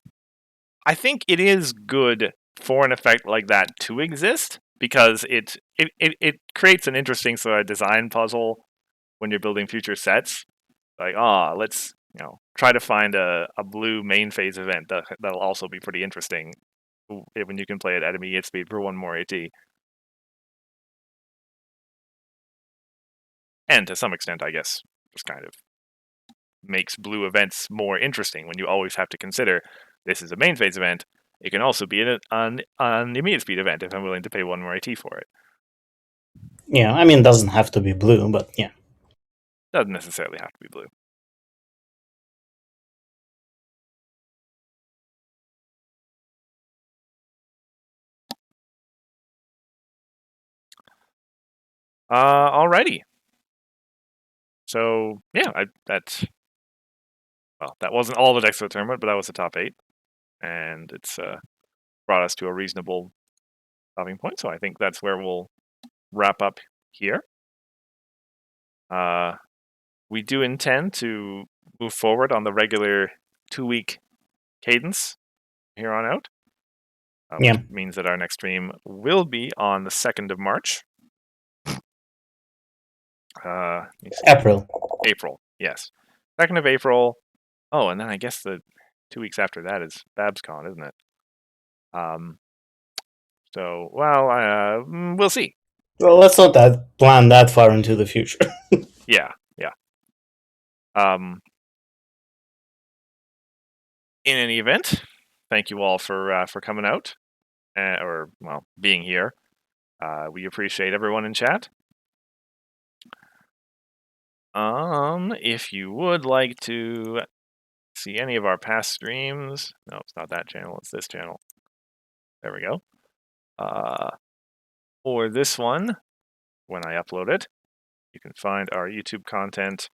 I think it is good for an effect like that to exist because it creates an interesting sort of design puzzle when you're building future sets. Like, let's try to find a blue main phase event that'll also be pretty interesting when you can play it at immediate speed for one more AT. And to some extent, I guess, just kind of makes blue events more interesting when you always have to consider this is a main phase event. It can also be an immediate speed event if I'm willing to pay one more AT for it. Yeah, I mean, it doesn't have to be blue, but yeah. Doesn't necessarily have to be blue. Alrighty. So yeah, that wasn't all the decks of the tournament, but that was the top 8, and it's brought us to a reasonable stopping point. So I think that's where we'll wrap up here. We do intend to move forward on the regular 2-week cadence here on out, which Yeah. means that our next stream will be on the 2nd of March. April. April, yes. 2nd of April. Oh, and then I guess the 2 weeks after that is BabsCon, isn't it? So, well, we'll see. Well, let's not plan that far into the future. Yeah. In any event, thank you all for coming out, or being here. We appreciate everyone in chat. If you would like to see any of our past streams, no, it's not that channel, it's this channel. There we go. Or this one, when I upload it, you can find our YouTube content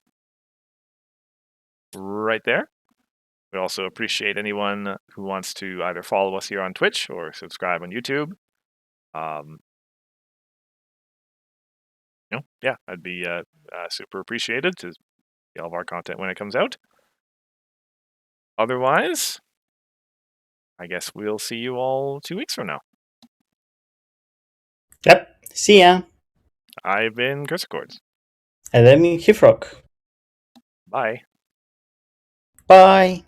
right there. We also appreciate anyone who wants to either follow us here on Twitch or subscribe on YouTube. Yeah, I'd be super appreciated to see all of our content when it comes out. Otherwise, I guess we'll see you all 2 weeks from now. Yep. See ya. I've been Chris Accords. And then Hifrock. Bye. Bye.